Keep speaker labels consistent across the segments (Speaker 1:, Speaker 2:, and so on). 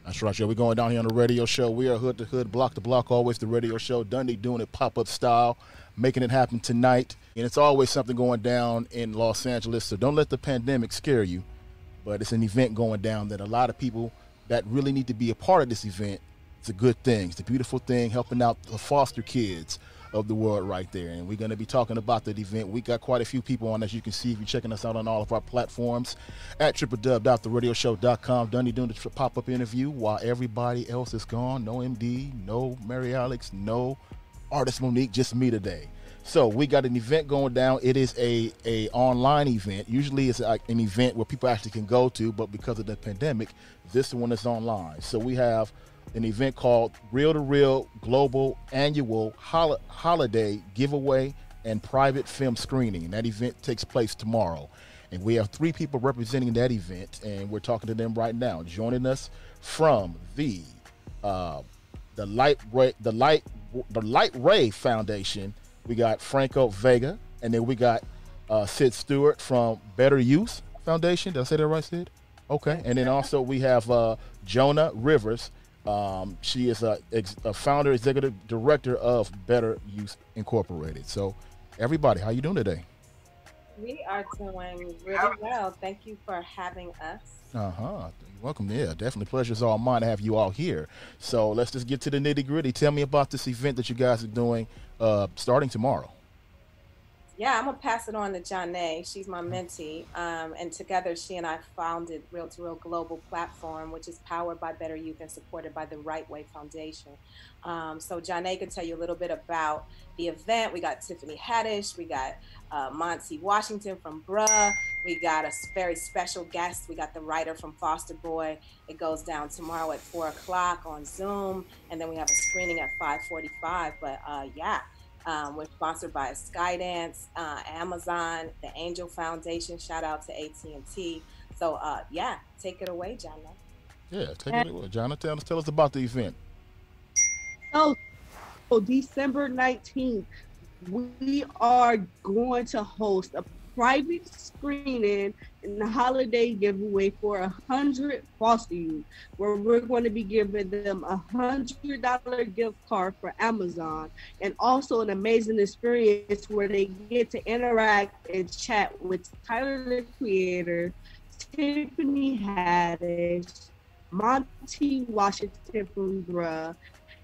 Speaker 1: That's right, yo. We're going down here on the radio show. We are hood to hood, block to block, always the radio show. Dundee doing it pop up style, making it happen tonight. And it's always something going down in Los Angeles. So don't let the pandemic scare you. But it's an event going down that a lot of people that really need to be a part of this event. It's a good thing. It's a beautiful thing, helping out the foster kids of the world right there. And we're going to be talking about that event. We got quite a few people on, as you can see, if you're checking us out on all of our platforms at www.theradioshow.com. Dundee doing the pop-up interview while everybody else is gone. No MD, no Mary Alex, no Artist Monique, just me today. So we got an event going down. It is a online event. Usually it's like an event where people actually can go to, but because of the pandemic, this one is online. So we have an event called Real to Real Global Annual Holiday Giveaway and Private Film Screening. And that event takes place tomorrow. And we have 3 people representing that event, and we're talking to them right now. Joining us from the Light Ray Foundation, we got Franco Vega, and then we got Sid Stewart from Better Youth Foundation. Did I say that right, Sid? Okay. And then also we have Jonah Rivers. She is a founder, executive director of Better Youth Incorporated. So, everybody, how you doing today?
Speaker 2: We are doing really well. Thank you for having us.
Speaker 1: You're welcome. Yeah, definitely. Pleasure's all mine to have you all here. So let's just get to the nitty gritty. Tell me about this event that you guys are doing starting tomorrow.
Speaker 2: Yeah, I'm gonna pass it on to Janae. She's my mentee, and together she and I founded Real to Real Global Platform, which is powered by Better Youth and supported by the Right Way Foundation. So Janae can tell you a little bit about the event. We got Tiffany Haddish, we got Monty Washington from Bruh, we got a very special guest. We got the writer from Foster Boy. It goes down tomorrow at 4 o'clock on Zoom, and then we have a screening at 5:45. But yeah. We're sponsored by Skydance, Amazon, the Angel Foundation. Shout out to AT&T. So yeah, take it away, Jana.
Speaker 1: Yeah, take it away, Jana. Tell us about the event.
Speaker 3: So, December 19th, we are going to host a private screening and the holiday giveaway for 100 foster youth, where we're going to be giving them $100 gift card for Amazon, and also an amazing experience where they get to interact and chat with Tyler the Creator, Tiffany Haddish, Monty Washington from Bruh,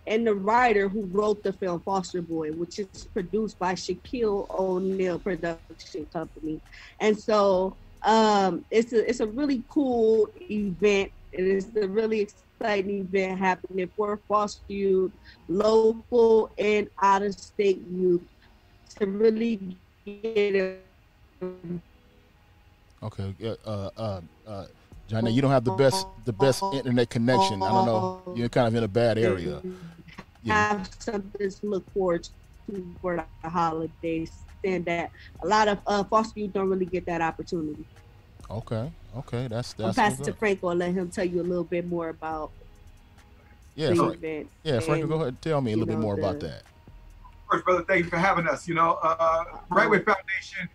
Speaker 3: and the writer who wrote the film Foster Boy, which is produced by Shaquille O'Neal Production Company. And so it's a really cool event. It is a really exciting event happening for foster youth, local and out-of-state youth, to really get it.
Speaker 1: Okay. Johnny, you don't have the best internet connection. I don't know. You're kind of in a bad area.
Speaker 3: Have something to look forward to for the holidays, and that a lot of foster youth don't really get that opportunity.
Speaker 1: Okay, that's.
Speaker 3: I'll pass it to Franco and let him tell you a little bit more about the event.
Speaker 1: Yeah, Franco, go ahead and tell me a little bit more about that.
Speaker 4: First, brother, thank you for having us. Right Way Foundation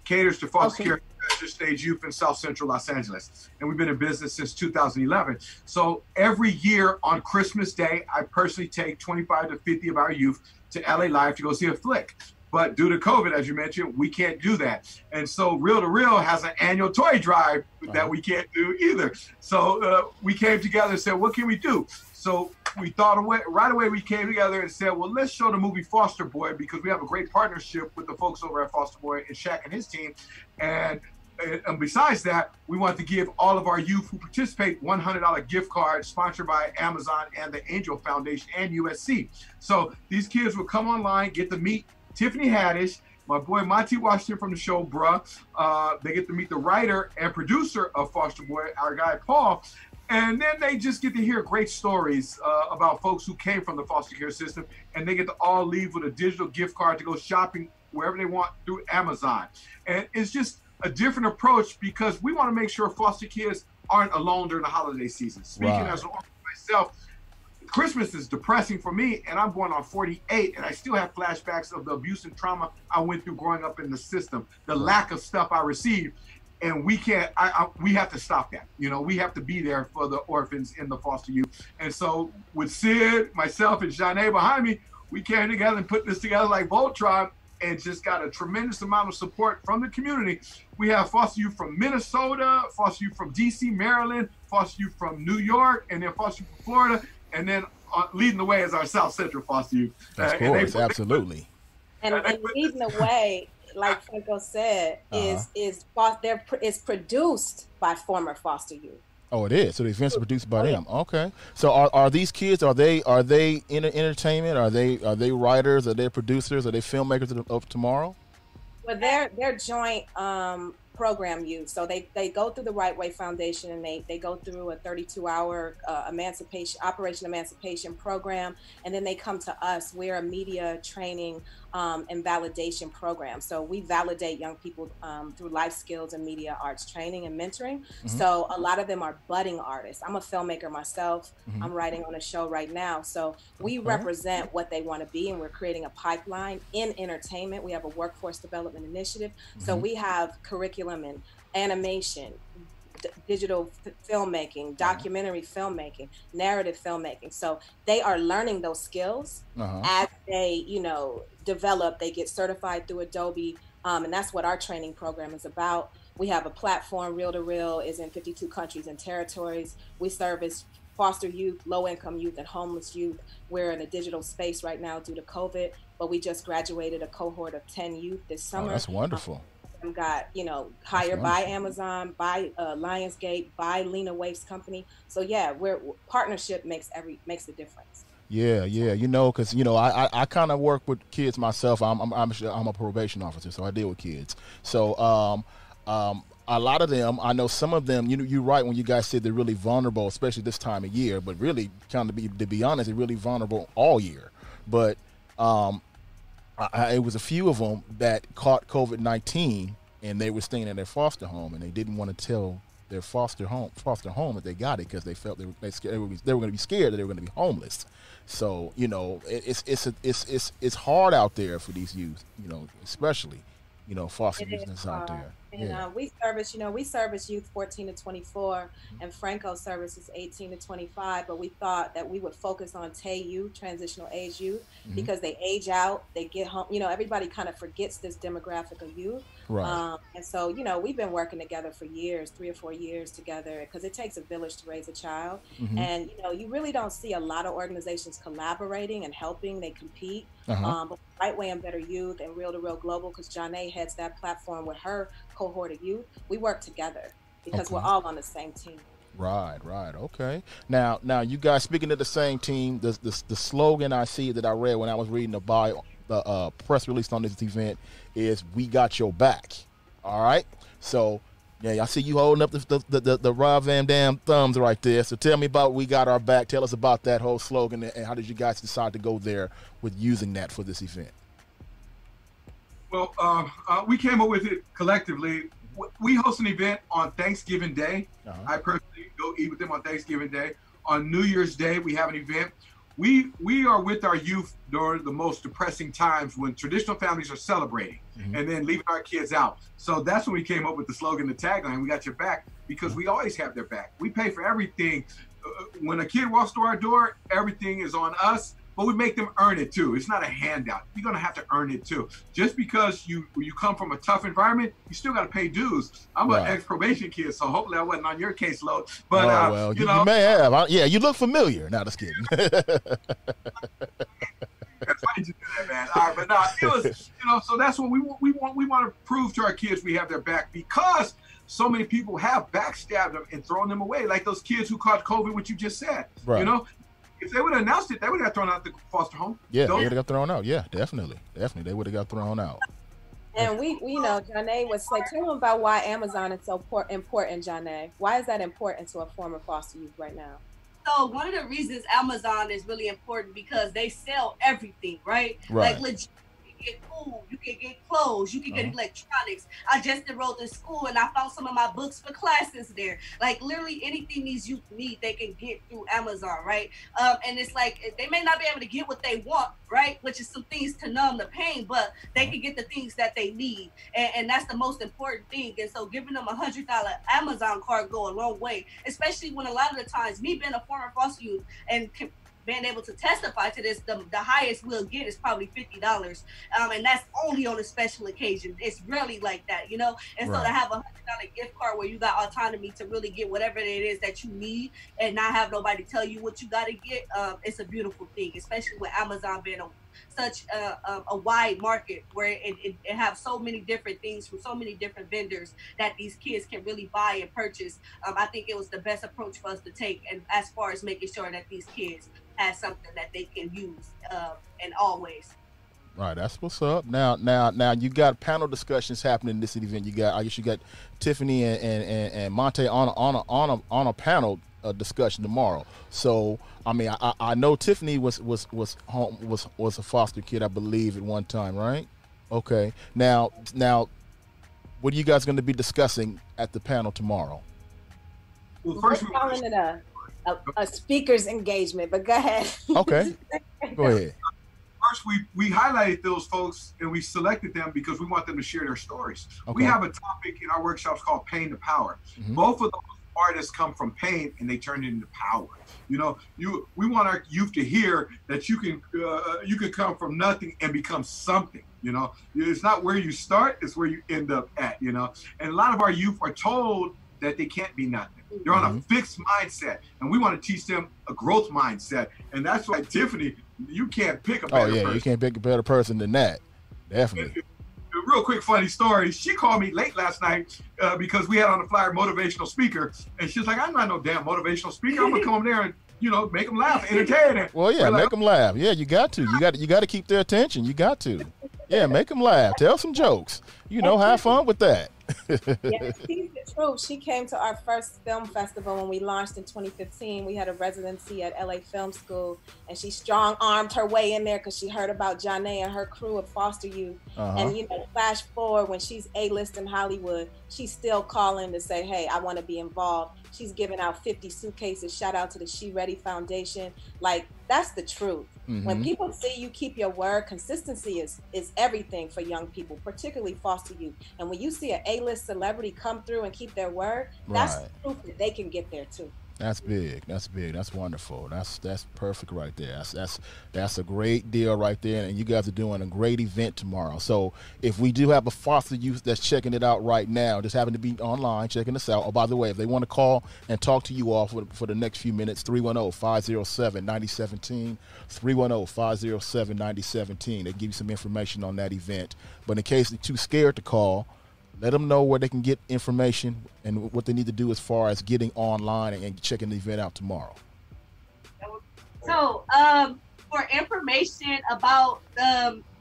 Speaker 4: caters to foster care stage youth in South Central Los Angeles, and we've been in business since 2011. So every year on Christmas Day, I personally take 25 to 50 of our youth to LA Live to go see a flick. But due to COVID, as you mentioned, we can't do that. And so Real to Real has an annual toy drive that we can't do either. So we came together and said, what can we do? So we thought right away we came together and said, well, let's show the movie Foster Boy, because we have a great partnership with the folks over at Foster Boy and Shaq and his team. And besides that, we want to give all of our youth who participate $100 gift card sponsored by Amazon and the Angel Foundation and USC. So these kids will come online, get to meet Tiffany Haddish, my boy Monty Washington from the show Bruh. They get to meet the writer and producer of Foster Boy, our guy Paul. And then they just get to hear great stories about folks who came from the foster care system, and they get to all leave with a digital gift card to go shopping wherever they want through Amazon. And it's just a different approach, because we want to make sure foster kids aren't alone during the holiday season. Speaking as an orphan myself, Christmas is depressing for me, and I'm going on 48, and I still have flashbacks of the abuse and trauma I went through growing up in the system, the lack of stuff I received. and we can't. We have to stop that. You know, we have to be there for the orphans in the foster youth. And so with Sid, myself, and Janae behind me, we came together and put this together like Voltron, and just got a tremendous amount of support from the community. We have foster youth from Minnesota, foster youth from DC, Maryland, foster youth from New York, and then foster youth from Florida, and then leading the way is our South Central foster youth.
Speaker 1: Of course, absolutely.
Speaker 2: And leading the way, like Franco said, is produced by former foster youth.
Speaker 1: Oh, it is. So the events are produced by them. Okay. So are these kids? Are they in entertainment? Are they writers? Are they producers? Are they filmmakers of tomorrow?
Speaker 2: Well, they're joint program youth. So they go through the Right Way Foundation, and they go through a 32-hour Operation Emancipation program, and then they come to us. We're a media training and validation program. So we validate young people through life skills and media arts training and mentoring. So a lot of them are budding artists. I'm a filmmaker myself. I'm writing on a show right now. So we represent what they want to be, and we're creating a pipeline in entertainment. We have a workforce development initiative. So we have curriculum and animation, digital filmmaking, documentary filmmaking, narrative filmmaking. So they are learning those skills as they, develop. They get certified through Adobe, and that's what our training program is about. We have a platform, Real to Real, is in 52 countries and territories. We service foster youth, low-income youth, and homeless youth. We're in a digital space right now due to COVID, but we just graduated a cohort of 10 youth this summer.
Speaker 1: Oh, that's wonderful.
Speaker 2: Got hired by Amazon, by Lionsgate, by Lena Waif's company. So yeah, partnership makes the difference.
Speaker 1: Yeah, because I kind of work with kids myself. I'm a probation officer, so I deal with kids. So a lot of them, I know some of them. You're right when you guys said they're really vulnerable, especially this time of year. But really, to be honest, they're really vulnerable all year. But it was a few of them that caught COVID-19, and they were staying in their foster home, and they didn't want to tell their foster home that they got it because they felt they were going to be scared that they were going to be homeless. So it's hard out there for these youth, especially foster youth that's out there.
Speaker 2: And we service youth 14 to 24, and Franco services 18 to 25. But we thought that we would focus on TAY youth, transitional age youth, because they age out, they get home. Everybody kind of forgets this demographic of youth.
Speaker 1: Right.
Speaker 2: And so, we've been working together for years, 3 or 4 years together, because it takes a village to raise a child. And, you really don't see a lot of organizations collaborating and helping. They compete. But Right Way and Better Youth and Real to Real Global, because Janae heads that platform with her cohort of youth, we work together because we're all on the same team.
Speaker 1: Right. Okay. Now, you guys speaking of the same team, the slogan I see that I read when I was reading the press release on this event is "We got your back." All right. So, yeah, I see you holding up the Rob Van Dam thumbs right there. So tell me about "We got our back." Tell us about that whole slogan, and how did you guys decide to go there with using that for this event?
Speaker 4: Well, we came up with it collectively. We host an event on Thanksgiving Day. I personally go eat with them on Thanksgiving Day. On New Year's Day, we have an event. We are with our youth during the most depressing times when traditional families are celebrating and then leaving our kids out. So that's when we came up with the slogan, the tagline, "We got your back," because we always have their back. We pay for everything. When a kid walks through our door, everything is on us. But we make them earn it too. It's not a handout. You're gonna have to earn it too. Just because you come from a tough environment, you still gotta pay dues. I'm an ex-probation kid, so hopefully I wasn't on your caseload. But
Speaker 1: you may have. You look familiar. Now, just kidding.
Speaker 4: Why did you do that, man? All right, but no, it was, so that's what we want to prove to our kids. We have their back, because so many people have backstabbed them and thrown them away, like those kids who caught COVID, what you just said.
Speaker 1: Right.
Speaker 4: If they would have announced it, they would have got thrown out of the foster home.
Speaker 1: Yeah, they would have got thrown out. Yeah, definitely. They would have got thrown out.
Speaker 2: And we Janae was like, tell them about why Amazon is so important, Janae. Why is that important to a former foster youth right now?
Speaker 3: So one of the reasons Amazon is really important, because they sell everything, right?
Speaker 1: Right.
Speaker 3: Like legit, get food, you can get clothes, you can get electronics. I just enrolled in school and I found some of my books for classes there. Like literally anything these youth need, they can get through Amazon, right? And it's like they may not be able to get what they want, right? Which is some things to numb the pain, but they can get the things that they need, and that's the most important thing. And so giving them $100 Amazon card go a long way, especially when a lot of the times, me being a former foster youth and being able to testify to this, the highest we'll get is probably $50, and that's only on a special occasion. It's rarely like that, you know. And so to have a $100 gift card where you got autonomy to really get whatever it is that you need and not have nobody tell you what you got to get, it's a beautiful thing, especially with Amazon being such a wide market where it have so many different things from so many different vendors that these kids can really buy and purchase. I think it was the best approach for us to take, and as far as making sure that these kids have something that they can use in all ways.
Speaker 1: Right, that's what's up. Now, you got panel discussions happening in this event. I guess you got Tiffany and Monte on a panel discussion tomorrow. So, I mean, I know Tiffany was a foster kid, I believe, at one time, right? Okay. Now, what are you guys going to be discussing at the panel tomorrow?
Speaker 2: Well, first we're calling it a speaker's engagement, but go ahead.
Speaker 1: Okay, go ahead.
Speaker 4: First, we highlighted those folks and we selected them because we want them to share their stories. Okay. We have a topic in our workshops called Pain to Power. Both of those artists come from pain and they turn it into power. You know, we want our youth to hear that you can come from nothing and become something. You know, it's not where you start, it's where you end up at, you know. And a lot of our youth are told that they can't be nothing. They're on a fixed mindset, and we want to teach them a growth mindset. And that's why, Tiffany, you can't pick a better person.
Speaker 1: You can't pick a better person than that. Definitely.
Speaker 4: A real quick funny story. She called me late last night because we had on the flyer motivational speaker, and she's like, I'm not no damn motivational speaker. I'm gonna come there and, you know, make them laugh, entertain them.
Speaker 1: Well, yeah, make them laugh. Yeah, you got to. You got to keep their attention. You got to. Yeah, make them laugh. Tell some jokes. You know, have fun with that.
Speaker 2: Yeah, she's the truth. She came to our first film festival when we launched in 2015. We had a residency at LA Film School, and she strong-armed her way in there because she heard about Janae and her crew of foster youth. And, you know, flash forward, when she's A-list in Hollywood, she's still calling to say, hey, I want to be involved. She's giving out 50 suitcases. Shout out to the She Ready Foundation. Like, that's the truth. When people see you keep your word, consistency is everything for young people, particularly foster youth. And when you see an A-list celebrity come through and keep their word, that's the proof that they can get there too.
Speaker 1: That's big. That's big. That's wonderful. That's perfect right there. That's a great deal right there. And you guys are doing a great event tomorrow. So if we do have a foster youth that's checking it out right now, just happen to be online checking us out. Oh, by the way, if they want to call and talk to you all for the next few minutes, 310-507-9017, 310-507-9017. They give you some information on that event. But in case they're too scared to call, let them know where they can get information and what they need to do as far as getting online and checking the event out tomorrow.
Speaker 3: So, for information about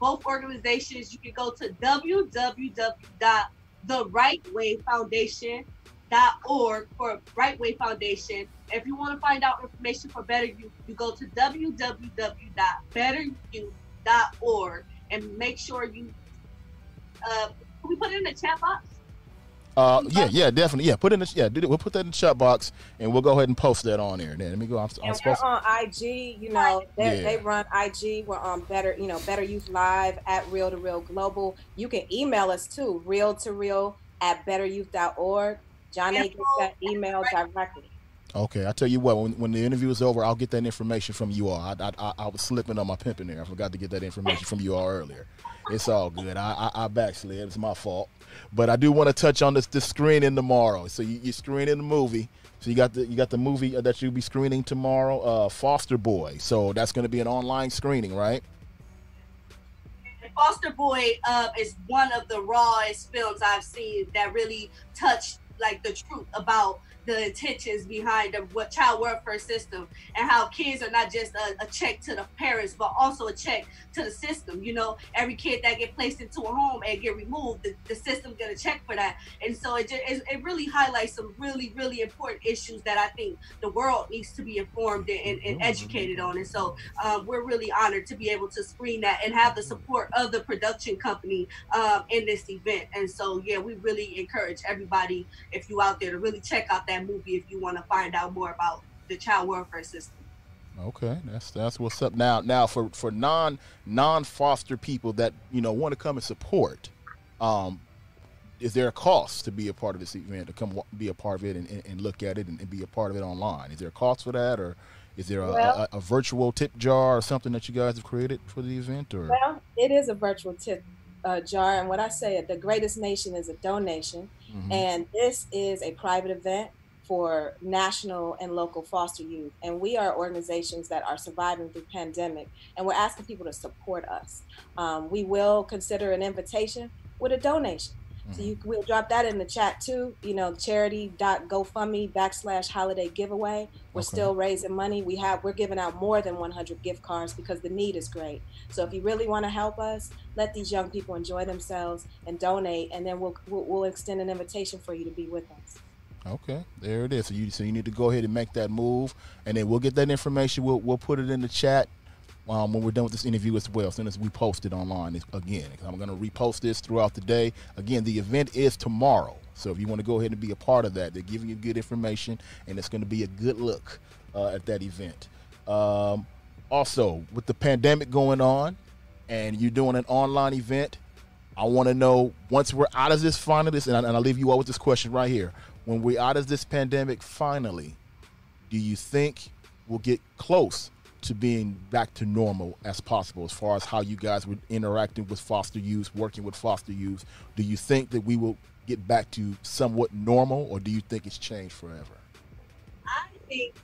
Speaker 3: both organizations, you can go to www.therightwayfoundation.org for Right Way Foundation. If you want to find out information for Better Youth, you go to www.betteryouth.org and make sure you can we put it in the chat box?
Speaker 1: Yeah, definitely. Yeah, we'll put that in the chat box, and we'll go ahead and post that on there. Then let me go.
Speaker 2: We're on IG. You know, they run IG. We're on Better Youth Live at Real to Real Global. You can email us too, realtoreal@betteryouth.org. Johnny gets that email directly.
Speaker 1: Okay, I tell you what, when the interview is over, I'll get that information from you all. I was slipping on my pimping there. I forgot to get that information from you all earlier. It's all good. I backslid. It's my fault. But I do want to touch on this screening tomorrow. So you're screening the movie. So you got the movie that you'll be screening tomorrow, Foster Boy. So that's going to be an online screening, right?
Speaker 3: Foster Boy is one of the rawest films I've seen that really touched like the truth about the intentions behind the what child welfare system, and how kids are not just a check to the parents, but also a check to the system. You know, every kid that get placed into a home and get removed, the system get a check for that. And so it really highlights some really, really important issues that I think the world needs to be informed and educated on. And so we're really honored to be able to screen that and have the support of the production company in this event. And so, yeah, we really encourage everybody, if you out there, to really check out that movie if you want to find out more about the child welfare system.
Speaker 1: Okay, that's what's up. Now for non-foster people that, you know, want to come and support, is there a cost to be a part of this event, to come be a part of it and look at it and be a part of it online? Is there a cost for that, or is there a virtual tip jar or something that you guys have created for the event? Or
Speaker 2: well, it is a virtual tip jar, and what I say, the greatest nation is a donation, and this is a private event for national and local foster youth, and we are organizations that are surviving through pandemic, and we're asking people to support us. We will consider an invitation with a donation. So we'll drop that in the chat too. You know, charity.gofundme/holiday giveaway. We're still raising money. We're giving out more than 100 gift cards because the need is great. So if you really want to help us, let these young people enjoy themselves and donate, and then we'll extend an invitation for you to be with us.
Speaker 1: Okay, there it is. So you need to go ahead and make that move, and then we'll get that information. We'll put it in the chat when we're done with this interview as well, as soon as we post it online again. I'm going to repost this throughout the day. Again, the event is tomorrow, so if you want to go ahead and be a part of that, they're giving you good information, and it's going to be a good look at that event. Also, with the pandemic going on, and you're doing an online event, I want to know, once we're out of this finally, and I'll leave you all with this question right here. When we're out of this pandemic finally, do you think we'll get close to being back to normal as possible, as far as how you guys were interacting with foster youth, working with foster youth? Do you think that we will get back to somewhat normal, or do you think it's changed forever?
Speaker 3: I think,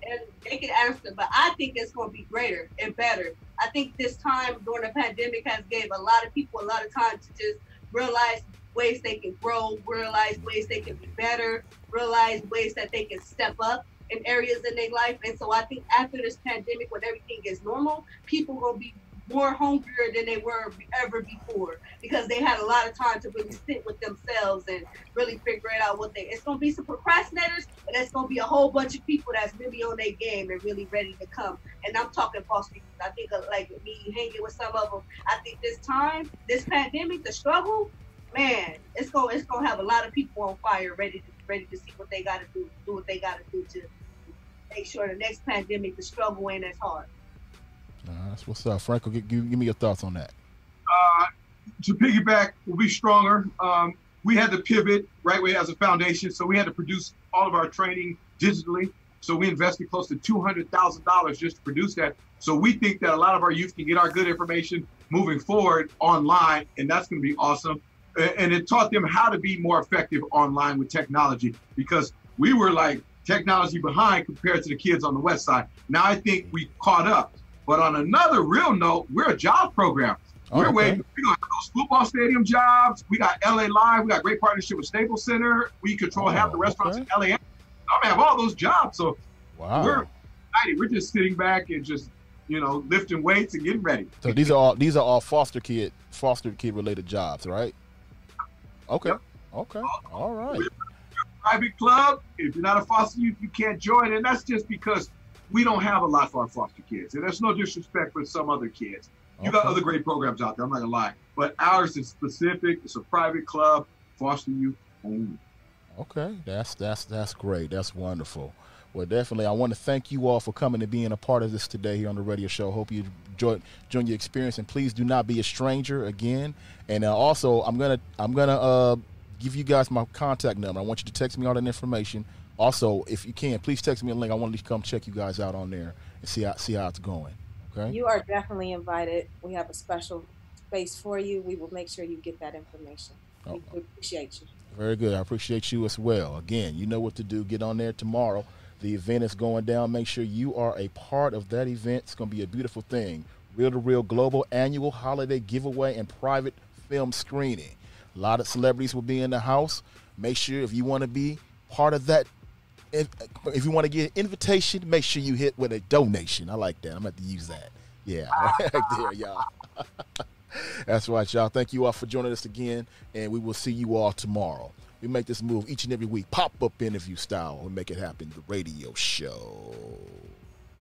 Speaker 3: and they can answer, but I think it's going to be greater and better. I think this time during the pandemic has gave a lot of people a lot of time to just realize ways they can grow, realize ways they can be better, realize ways that they can step up in areas in their life. And so I think after this pandemic, when everything is normal, people will be more hungrier than they were ever before, because they had a lot of time to really sit with themselves and really figure it out it's going to be some procrastinators, but it's going to be a whole bunch of people that's really on their game and really ready to come. And I'm talking foster youth. I think like me hanging with some of them, I think this pandemic, the struggle, man, it's going to have a lot of people on fire, ready to see what they got to do what they got to do to make sure the next pandemic, the struggle ain't as hard.
Speaker 1: That's what's up. Franco, give me your thoughts on that.
Speaker 4: To piggyback, we'll be stronger. We had to pivot Right Way as a foundation, so we had to produce all of our training digitally. So we invested close to $200,000 just to produce that. So we think that a lot of our youth can get our good information moving forward online, and that's going to be awesome. And it taught them how to be more effective online with technology, because we were like technology behind compared to the kids on the West Side. Now I think we caught up. But on another real note, we're a job program. We got those football stadium jobs. We got LA Live. We got great partnership with Staples Center. We control half the restaurants in LA. I'm gonna have all those jobs. So we're excited. We're just sitting back and just, lifting weights and getting ready.
Speaker 1: So these are all foster kid related jobs, right? Okay. Yep. Okay. All right.
Speaker 4: We're a private club. If you're not a foster youth, you can't join, and that's just because we don't have a lot for our foster kids. And there's no disrespect for some other kids. You got other great programs out there, I'm not gonna lie. But ours is specific. It's a private club, foster youth only.
Speaker 1: Okay, that's great. That's wonderful. Well, definitely, I want to thank you all for coming and being a part of this today here on the radio show. Hope you enjoyed your experience, and please do not be a stranger again. And also, I'm gonna give you guys my contact number. I want you to text me all that information. Also, if you can, please text me a link. I want to come check you guys out on there and see how it's going. Okay.
Speaker 2: You are definitely invited. We have a special space for you. We will make sure you get that information. We appreciate you.
Speaker 1: Very good. I appreciate you as well. Again, you know what to do. Get on there tomorrow. The event is going down. Make sure you are a part of that event. It's going to be a beautiful thing. Reel to Reel Global Annual Holiday Giveaway and Private Film Screening. A lot of celebrities will be in the house. Make sure if you want to be part of that if you want to get an invitation, make sure you hit with a donation. I like that. I'm going to have to use that. Yeah, right there, y'all. That's right, y'all. Thank you all for joining us again, and we will see you all tomorrow. We make this move each and every week, pop-up interview style. We make it happen, the radio show.